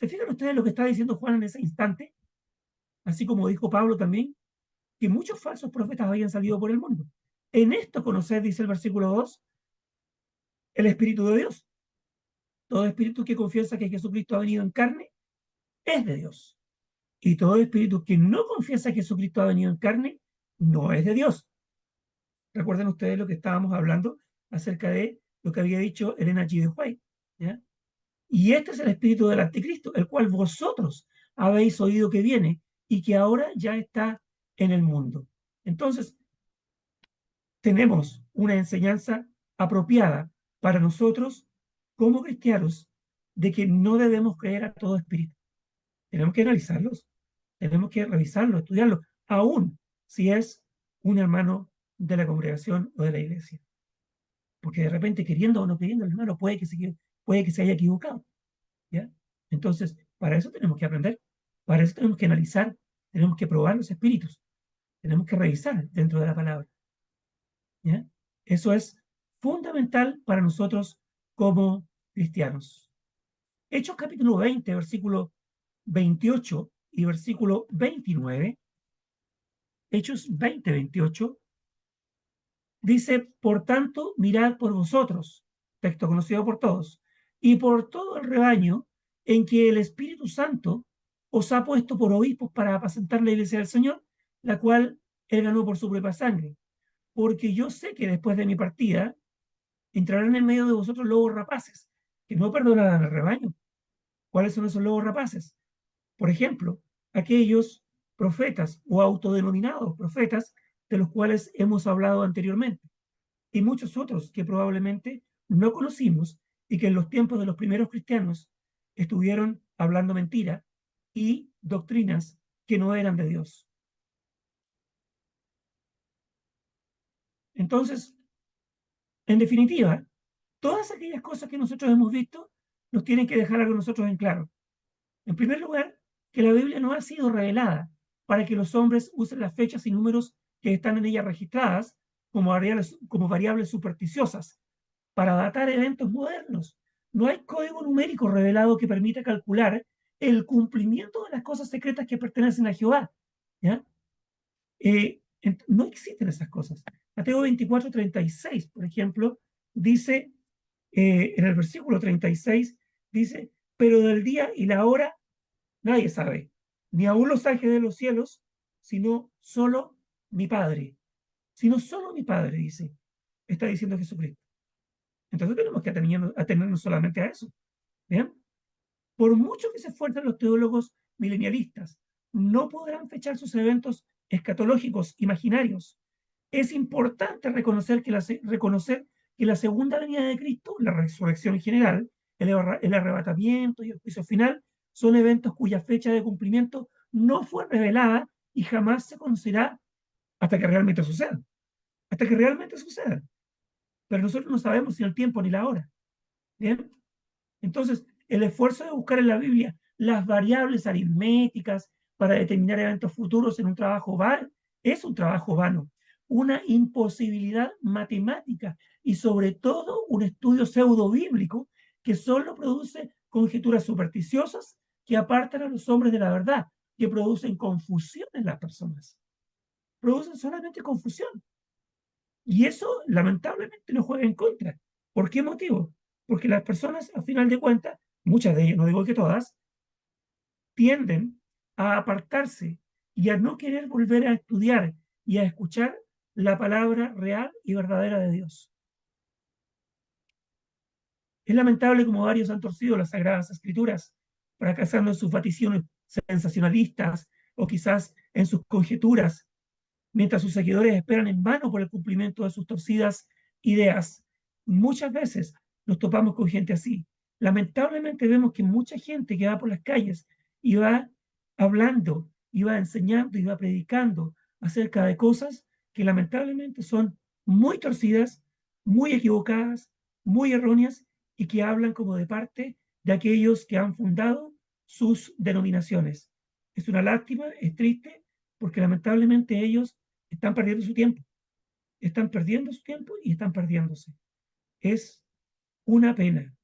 C: ¿Se fijan ustedes lo que está diciendo Juan en ese instante? Así como dijo Pablo también, que muchos falsos profetas habían salido por el mundo. En esto conoced, dice el versículo 2, el Espíritu de Dios. Todo espíritu que confiesa que Jesucristo ha venido en carne es de Dios. Y todo espíritu que no confiesa que Jesucristo ha venido en carne, no es de Dios. Recuerden ustedes lo que estábamos hablando acerca de lo que había dicho Elena G. de White, ¿ya? Y este es el espíritu del anticristo, el cual vosotros habéis oído que viene y que ahora ya está en el mundo. Entonces, tenemos una enseñanza apropiada para nosotros como cristianos de que no debemos creer a todo espíritu. Tenemos que analizarlos, tenemos que revisarlos, estudiarlos, aún si es un hermano de la congregación o de la iglesia. Porque de repente, queriendo o no queriendo, el hermano puede que se haya equivocado, ¿ya? Entonces, para eso tenemos que aprender, para eso tenemos que analizar, tenemos que probar los espíritus, tenemos que revisar dentro de la palabra, ¿ya? Eso es fundamental para nosotros como cristianos. Hechos capítulo 20, versículo 28 y versículo 29, Hechos 20, 28, dice, por tanto, mirad por vosotros, texto conocido por todos, y por todo el rebaño en que el Espíritu Santo os ha puesto por obispos para apacentar la iglesia del Señor, la cual él ganó por su propia sangre. Porque yo sé que después de mi partida entrarán en medio de vosotros lobos rapaces, que no perdonarán al rebaño. ¿Cuáles son esos lobos rapaces? Por ejemplo, aquellos profetas o autodenominados profetas de los cuales hemos hablado anteriormente, y muchos otros que probablemente no conocimos y que en los tiempos de los primeros cristianos estuvieron hablando mentira y doctrinas que no eran de Dios. Entonces, en definitiva, todas aquellas cosas que nosotros hemos visto nos tienen que dejar algo nosotros en claro. En primer lugar, que la Biblia no ha sido revelada para que los hombres usen las fechas y números que están en ella registradas como variables supersticiosas para datar eventos modernos. No hay código numérico revelado que permita calcular el cumplimiento de las cosas secretas que pertenecen a Jehová, ¿ya? No existen esas cosas. Mateo 24, 36, por ejemplo, dice, en el versículo 36, dice, pero del día y la hora nadie sabe, ni aun los ángeles de los cielos, sino solo mi Padre. Sino solo mi Padre, dice, está diciendo Jesucristo. Entonces tenemos que atenernos solamente a eso. ¿Bien? Por mucho que se esfuercen los teólogos milenialistas, no podrán fechar sus eventos escatológicos imaginarios. Es importante reconocer que la segunda venida de Cristo, la resurrección en general, el arrebatamiento y el juicio final, son eventos cuya fecha de cumplimiento no fue revelada y jamás se conocerá hasta que realmente suceda. Hasta que realmente suceda. Pero nosotros no sabemos ni el tiempo ni la hora. ¿Bien? Entonces, el esfuerzo de buscar en la Biblia las variables aritméticas para determinar eventos futuros en un trabajo vano es un trabajo vano, una imposibilidad matemática y sobre todo un estudio pseudo bíblico que solo produce conjeturas supersticiosas que apartan a los hombres de la verdad, que producen confusión en las personas. Producen solamente confusión. Y eso lamentablemente nos juega en contra. ¿Por qué motivo? Porque las personas, a final de cuentas, muchas de ellas, no digo que todas, tienden a apartarse y a no querer volver a estudiar y a escuchar la palabra real y verdadera de Dios. Es lamentable como varios han torcido las Sagradas Escrituras, fracasando en sus vaticiones sensacionalistas o quizás en sus conjeturas, mientras sus seguidores esperan en vano por el cumplimiento de sus torcidas ideas. Muchas veces nos topamos con gente así. Lamentablemente vemos que mucha gente que va por las calles y va hablando, y va enseñando, y va predicando acerca de cosas que lamentablemente son muy torcidas, muy equivocadas, muy erróneas, y que hablan como de parte de aquellos que han fundado sus denominaciones. Es una lástima, es triste, porque lamentablemente ellos están perdiendo su tiempo. Están perdiendo su tiempo y están perdiéndose. Es una pena,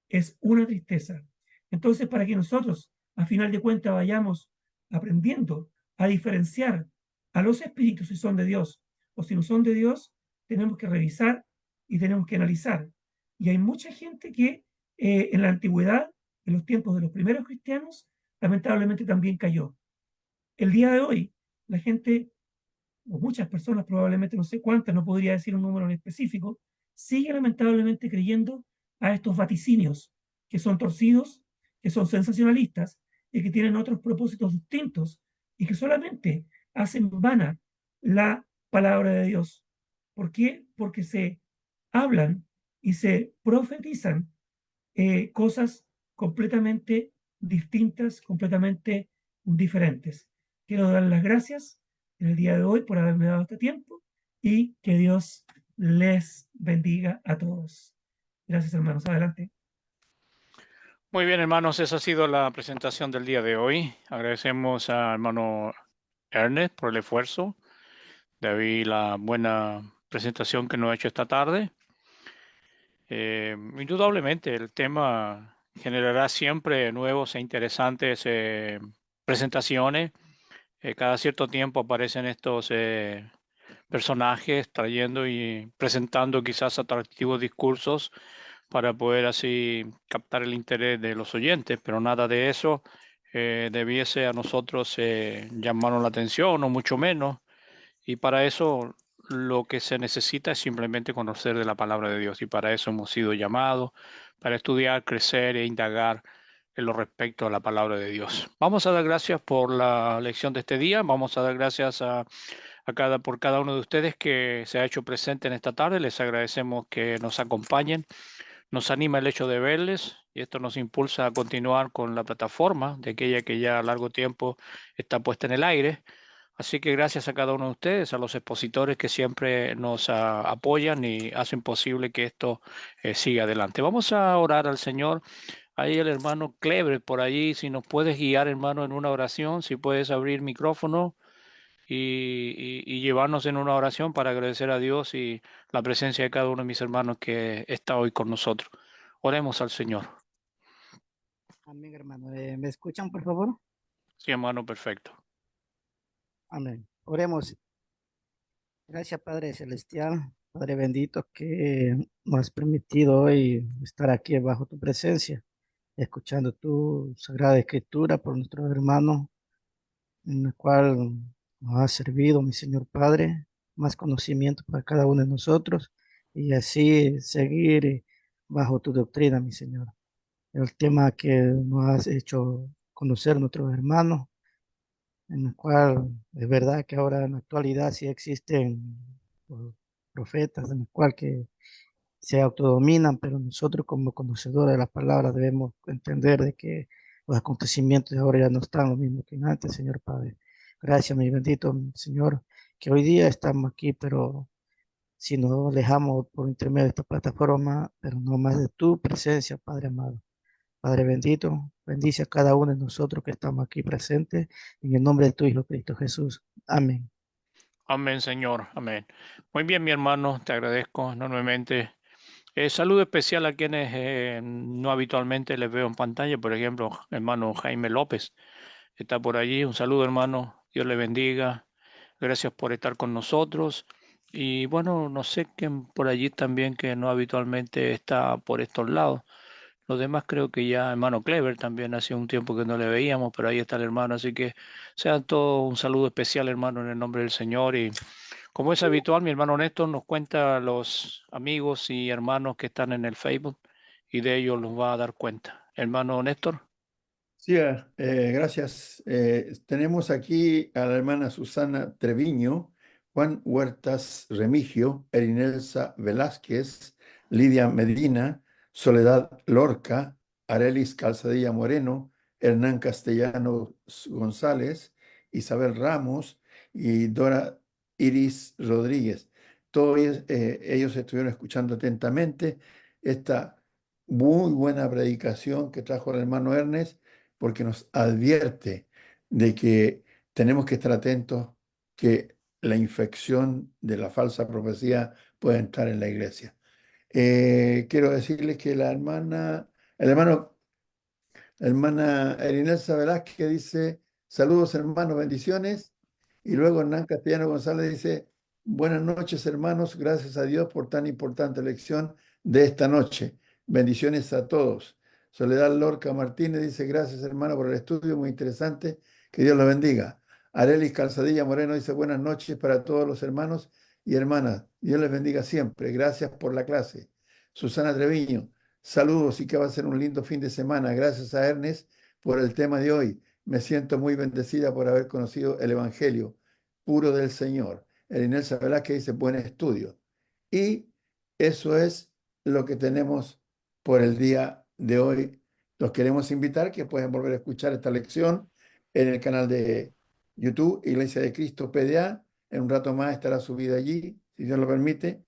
C: es una tristeza. Entonces, para que nosotros, a final de cuentas, vayamos aprendiendo a diferenciar a los espíritus si son de Dios o si no son de Dios, tenemos que revisar y tenemos que analizar. Y hay mucha gente que en la antigüedad, en los tiempos de los primeros cristianos, lamentablemente también cayó. El día de hoy, la gente, o muchas personas, probablemente no sé cuántas, no podría decir un número en específico, sigue lamentablemente creyendo a estos vaticinios que son torcidos, que son sensacionalistas y que tienen otros propósitos distintos y que solamente hacen vana la palabra de Dios. ¿Por qué? Porque se hablan y se profetizan cosas completamente distintas, completamente diferentes. Quiero dar las gracias en el día de hoy por haberme dado este tiempo y que Dios les bendiga a todos. Gracias, hermanos. Adelante.
D: Muy bien, hermanos, esa ha sido la presentación del día de hoy. Agradecemos al hermano Ernest por el esfuerzo de la buena presentación que nos ha hecho esta tarde. Indudablemente, el tema generará siempre nuevos e interesantes presentaciones. Cada cierto tiempo aparecen estos personajes trayendo y presentando quizás atractivos discursos para poder así captar el interés de los oyentes, pero nada de eso debiese a nosotros llamarnos la atención o mucho menos. Y para eso lo que se necesita es simplemente conocer de la palabra de Dios y para eso hemos sido llamados, para estudiar, crecer e indagar en lo respecto a la palabra de Dios. Vamos a dar gracias por la lección de este día, vamos a dar gracias por cada uno de ustedes que se ha hecho presente en esta tarde, les agradecemos que nos acompañen, nos anima el hecho de verles y esto nos impulsa a continuar con la plataforma de aquella que ya a largo tiempo está puesta en el aire. Así que gracias a cada uno de ustedes, a los expositores que siempre nos apoyan y hacen posible que esto siga adelante. Vamos a orar al Señor. Ahí el hermano Clebre por allí, si nos puedes guiar, hermano, en una oración, si puedes abrir micrófono y llevarnos en una oración para agradecer a Dios y la presencia de cada uno de mis hermanos que está hoy con nosotros. Oremos al Señor.
E: Amén, hermano. ¿Me escuchan, por favor?
D: Sí, hermano, perfecto.
E: Amén. Oremos. Gracias, Padre Celestial, Padre bendito, que nos has permitido hoy estar aquí bajo tu presencia, escuchando tu sagrada escritura por nuestros hermanos, en la cual nos ha servido, mi Señor Padre, más conocimiento para cada uno de nosotros y así seguir bajo tu doctrina, mi Señor. El tema que nos has hecho conocer nuestros hermanos, en el cual es verdad que ahora en la actualidad sí existen profetas, en el cual que se autodominan, pero nosotros como conocedores de las palabras debemos entender de que los acontecimientos de ahora ya no están lo mismo que antes, Señor Padre. Gracias, mi bendito Señor, que hoy día estamos aquí, pero si nos alejamos por intermedio de esta plataforma, pero no más de tu presencia, Padre amado. Padre bendito, bendice a cada uno de nosotros que estamos aquí presentes, en el nombre de tu Hijo Cristo Jesús. Amén.
D: Amén, Señor. Amén. Muy bien, mi hermano, te agradezco enormemente. Saludo especial a quienes no habitualmente les veo en pantalla, por ejemplo, hermano Jaime López, está por allí. Un saludo, hermano. Dios le bendiga. Gracias por estar con nosotros. Y bueno, no sé quién por allí también que no habitualmente está por estos lados. Los demás creo que ya, hermano Clever, también hace un tiempo que no le veíamos, pero ahí está el hermano. Así que sean todos un saludo especial, hermano, en el nombre del Señor. Y como es habitual, mi hermano Néstor nos cuenta los amigos y hermanos que están en el Facebook y de ellos los va a dar cuenta. Hermano Néstor.
A: Sí, gracias. Tenemos aquí a la hermana Susana Treviño, Juan Huertas Remigio, Erinelsa Velázquez, Lidia Medina, Soledad Lorca, Arelis Calzadilla Moreno, Hernán Castellano González, Isabel Ramos y Dora Iris Rodríguez. Todos ellos estuvieron escuchando atentamente esta muy buena predicación que trajo el hermano Ernest, porque nos advierte de que tenemos que estar atentos que la infección de la falsa profecía puede entrar en la iglesia. Quiero decirles que el hermano la hermana Erinelsa Velázquez dice, saludos hermanos, bendiciones. Y luego Hernán Castellano González dice, buenas noches hermanos, gracias a Dios por tan importante lección de esta noche. Bendiciones a todos. Soledad Lorca Martínez dice, gracias hermano por el estudio, muy interesante, que Dios los bendiga. Arelis Calzadilla Moreno dice, buenas noches para todos los hermanos y hermanas, Dios les bendiga siempre, gracias por la clase. Susana Treviño, saludos y que va a ser un lindo fin de semana, gracias a Ernest por el tema de hoy, me siento muy bendecida por haber conocido el Evangelio puro del Señor. Elinelsa Velázquez dice, buen estudio. Y eso es lo que tenemos por el día de hoy. Los queremos invitar que pueden volver a escuchar esta lección en el canal de YouTube, Iglesia de Cristo PDA. En un rato más estará subida allí, si Dios lo permite,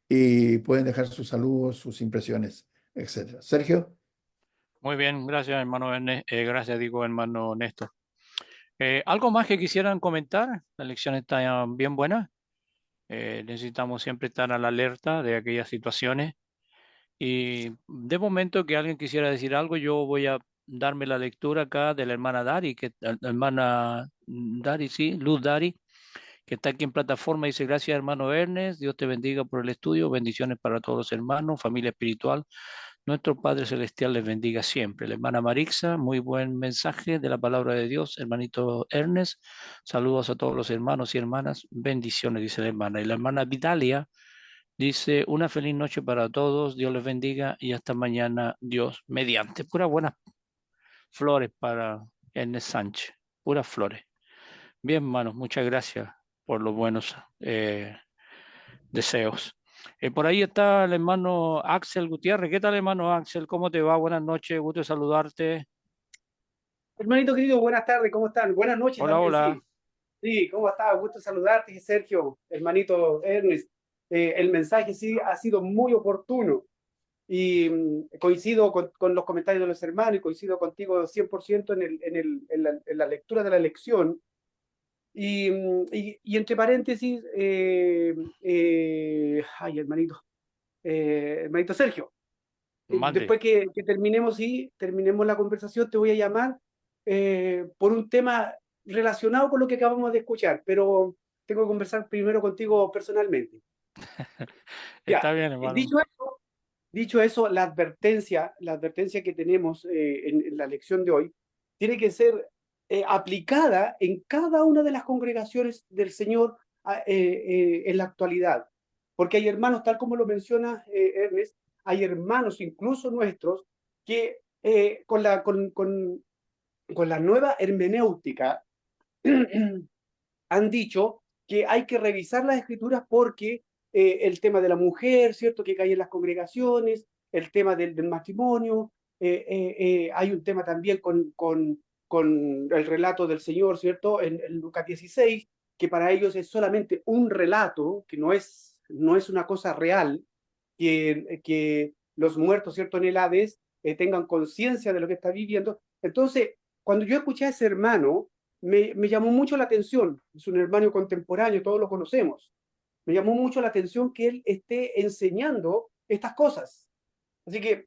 A: y pueden dejar sus saludos, sus impresiones, etc. Sergio.
D: Muy bien, gracias hermano, gracias digo hermano Néstor. ¿Algo más que quisieran comentar? La lección está bien buena. Necesitamos siempre estar a la alerta de aquellas situaciones. Y de momento que alguien quisiera decir algo, yo voy a darme la lectura acá de la hermana Dari, la hermana Dari, sí, Luz Dari, que está aquí en plataforma. Dice, gracias hermano Ernest, Dios te bendiga por el estudio, bendiciones para todos los hermanos, familia espiritual. Nuestro Padre Celestial les bendiga siempre. La hermana Marixa, muy buen mensaje de la palabra de Dios. Hermanito Ernest, saludos a todos los hermanos y hermanas. Bendiciones, dice la hermana. Y la hermana Vitalia dice, una feliz noche para todos. Dios les bendiga y hasta mañana, Dios mediante. Puras buenas flores para Ernest Sánchez. Puras flores. Bien, hermanos, muchas gracias por los buenos deseos. Por ahí está el hermano Axel Gutiérrez. ¿Qué tal, hermano Axel? ¿Cómo te va? Buenas noches, gusto de saludarte.
B: Hermanito querido, buenas tardes, ¿cómo están? Buenas noches
D: Hola,
B: también,
D: hola.
B: sí. Sí, ¿cómo estás? Gusto saludarte, Sergio, hermanito Ernest. El mensaje sí ha sido muy oportuno y coincido con los comentarios de los hermanos y coincido contigo 100% en la lectura de la lección. Y entre paréntesis, ay, hermanito Sergio,
D: Mande.
B: después que terminemos, sí, terminemos la conversación, te voy a llamar por un tema relacionado con lo que acabamos de escuchar, pero tengo que conversar primero contigo personalmente. Ya,
D: Está bien, hermano.
B: dicho eso, la advertencia que tenemos en la lección de hoy tiene que ser aplicada en cada una de las congregaciones del Señor en la actualidad. Porque hay hermanos, tal como lo menciona Ernest, hay hermanos incluso nuestros que con la nueva hermenéutica han dicho que hay que revisar las escrituras porque el tema de la mujer, ¿cierto?, que cae en las congregaciones, el tema del matrimonio, hay un tema también con el relato del Señor, ¿cierto?, en Lucas 16, que para ellos es solamente un relato, que no es una cosa real, que los muertos, ¿cierto?, en el Hades tengan conciencia de lo que está viviendo. Entonces, cuando yo escuché a ese hermano, me llamó mucho la atención, es un hermano contemporáneo, todos lo conocemos, me llamó mucho la atención que él esté enseñando estas cosas. Así que,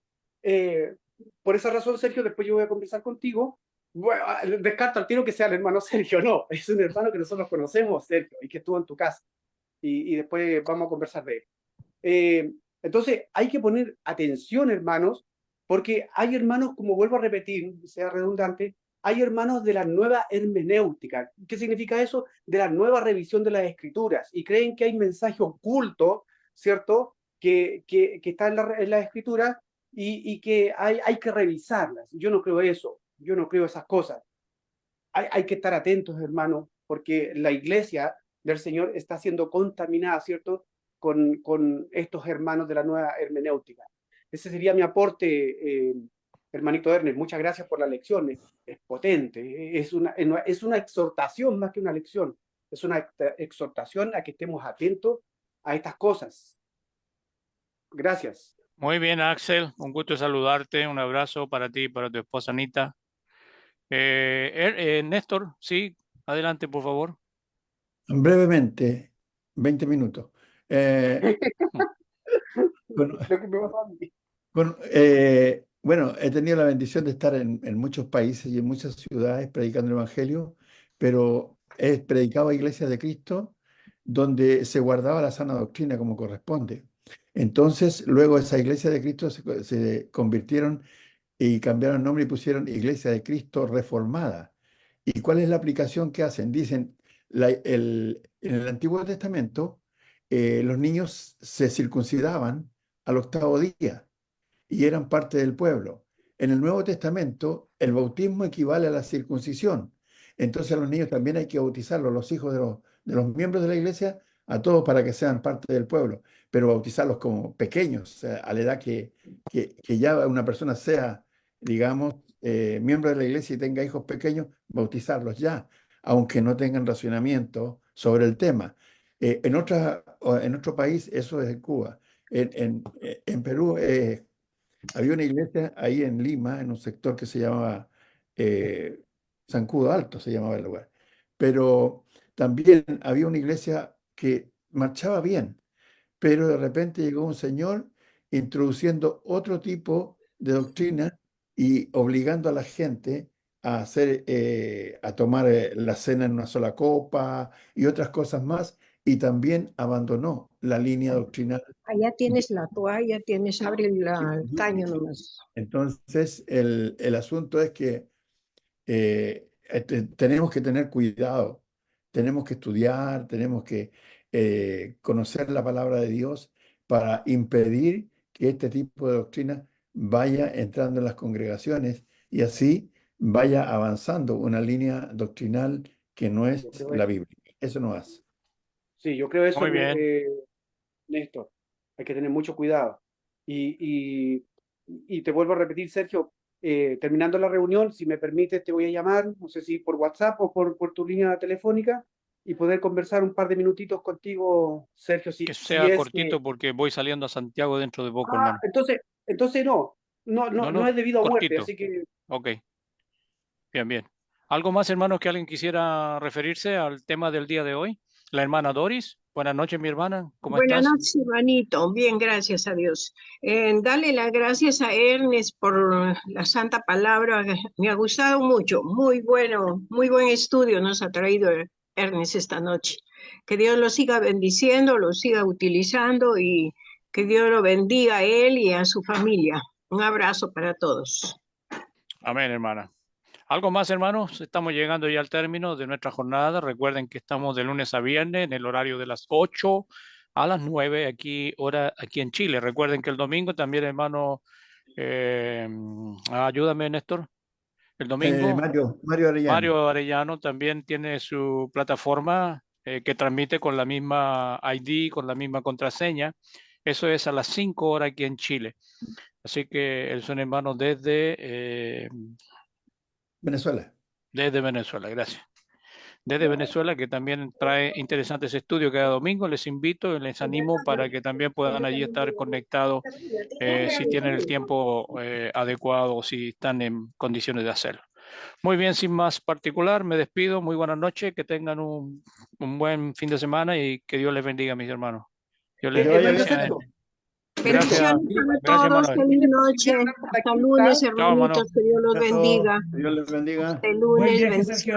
B: por esa razón, Sergio, después yo voy a conversar contigo. Bueno, descarto al tiro que sea el hermano Sergio, no, es un hermano que nosotros conocemos, Sergio, y que estuvo en tu casa, y después vamos a conversar de él. Entonces, hay que poner atención, hermanos, porque hay hermanos, como vuelvo a repetir, sea redundante, hay hermanos de la nueva hermenéutica. ¿Qué significa eso? De la nueva revisión de las escrituras. Y creen que hay mensaje oculto, ¿cierto? Que está en la escritura y que hay que revisarlas. Yo no creo eso. Yo no creo esas cosas. Hay que estar atentos, hermanos, porque la iglesia del Señor está siendo contaminada, ¿cierto? Con estos hermanos de la nueva hermenéutica. Ese sería mi aporte, hermanito Ernest. Muchas gracias por la lección. Es potente, es una exhortación más que una lección. Es una exhortación a que estemos atentos a estas cosas. Gracias.
D: Muy bien, Axel. Un gusto de saludarte. Un abrazo para ti y para tu esposa Anita. Néstor, sí, adelante, por favor.
A: Brevemente, 20 minutos. Bueno,
B: Lo que me pasa a mí.
A: bueno, he tenido la bendición de estar en muchos países y en muchas ciudades predicando el Evangelio, pero he predicado a iglesias de Cristo donde se guardaba la sana doctrina como corresponde. Entonces, luego esas iglesias de Cristo se convirtieron y cambiaron el nombre y pusieron Iglesia de Cristo Reformada. ¿Y cuál es la aplicación que hacen? Dicen, en el Antiguo Testamento, los niños se circuncidaban al octavo día y eran parte del pueblo. En el Nuevo Testamento, el bautismo equivale a la circuncisión. Entonces a los niños también hay que bautizarlos, los hijos de los miembros de la iglesia, a todos para que sean parte del pueblo, pero bautizarlos como pequeños, o sea, a la edad que ya una persona sea, digamos, miembro de la iglesia y tenga hijos pequeños, bautizarlos ya, aunque no tengan racionamiento sobre el tema. En otro país, eso es en Cuba. En Perú, había una iglesia ahí en Lima, en un sector que se llamaba eh, Zancudo Alto, se llamaba el lugar. Pero también había una iglesia que marchaba bien, pero de repente llegó un señor introduciendo otro tipo de doctrina y obligando a la gente a hacer, a tomar la cena en una sola copa y otras cosas más, y también abandonó la línea doctrinal.
F: Allá tienes la toalla, tienes, abre el caño nomás.
A: Entonces, el asunto es que tenemos que tener cuidado, tenemos que estudiar, tenemos que conocer la palabra de Dios para impedir que este tipo de doctrina vaya entrando en las congregaciones y así vaya avanzando una línea doctrinal que no
B: Yo
A: es
B: creo
A: la
B: eso.
A: Biblia. Eso no hace.
B: Sí, yo creo eso,
D: Muy bien.
B: Néstor. Hay que tener mucho cuidado. Y te vuelvo a repetir, Sergio, terminando la reunión, si me permites, te voy a llamar, no sé si por WhatsApp o por tu línea telefónica, y poder conversar un par de minutitos contigo, Sergio,
D: Que
B: si
D: sea
B: es que...
D: cortito porque voy saliendo a Santiago dentro de poco,
B: Ah,
D: hermano.
B: entonces
D: No,
B: no
D: no,
B: es debido a muerte,
D: cortito.
B: así que
D: Ok, bien, bien. ¿Algo más, hermanos, que alguien quisiera referirse al tema del día de hoy? La hermana Doris. Buenas noches, mi hermana. ¿Cómo
F: Buenas
D: estás?
F: noches, hermanito. Bien, gracias a Dios. Dale las gracias a Ernest por la santa palabra. Me ha gustado mucho. Muy bueno, muy buen estudio nos ha traído Ernest esta noche. Que Dios lo siga bendiciendo, lo siga utilizando y que Dios lo bendiga a él y a su familia. Un abrazo para todos.
D: Amén, hermana. ¿Algo más, hermanos? Estamos llegando ya al término de nuestra jornada. Recuerden que estamos de lunes a viernes en el horario de las 8 a las 9 aquí, aquí en Chile. Recuerden que el domingo también, hermano, ayúdame, Néstor. El domingo,
A: Mario Arellano.
D: Mario Arellano también tiene su plataforma que transmite con la misma ID, con la misma contraseña. Eso es a las 5 horas aquí en Chile. Así que él son hermanos
A: Venezuela.
D: desde Venezuela. Gracias. Desde Venezuela, que también trae interesantes estudios cada domingo. Les invito y les animo para que también puedan allí estar conectados si tienen el tiempo adecuado o si están en condiciones de hacerlo. Muy bien, sin más particular, me despido. Muy buenas noches, que tengan un buen fin de semana y que Dios les bendiga, mis hermanos. Dios
A: Que
D: les
A: te vaya
B: hermanito
A: bien.
D: bendiga.
B: Sergio,
D: Gracias,
F: Bendiciones para
D: gracias,
F: todos.
D: Manuel.
F: Feliz noche.
B: hablar por
F: Hasta
B: aquí,
F: lunes,
B: ¿sabes?
D: Chao, hermano.
F: hermanitos. Que Dios los
A: Chao.
F: bendiga.
A: Que Dios les bendiga.
F: Hasta el
C: Buen
F: lunes.
C: viaje,
F: Bendiciones.
C: Sergio.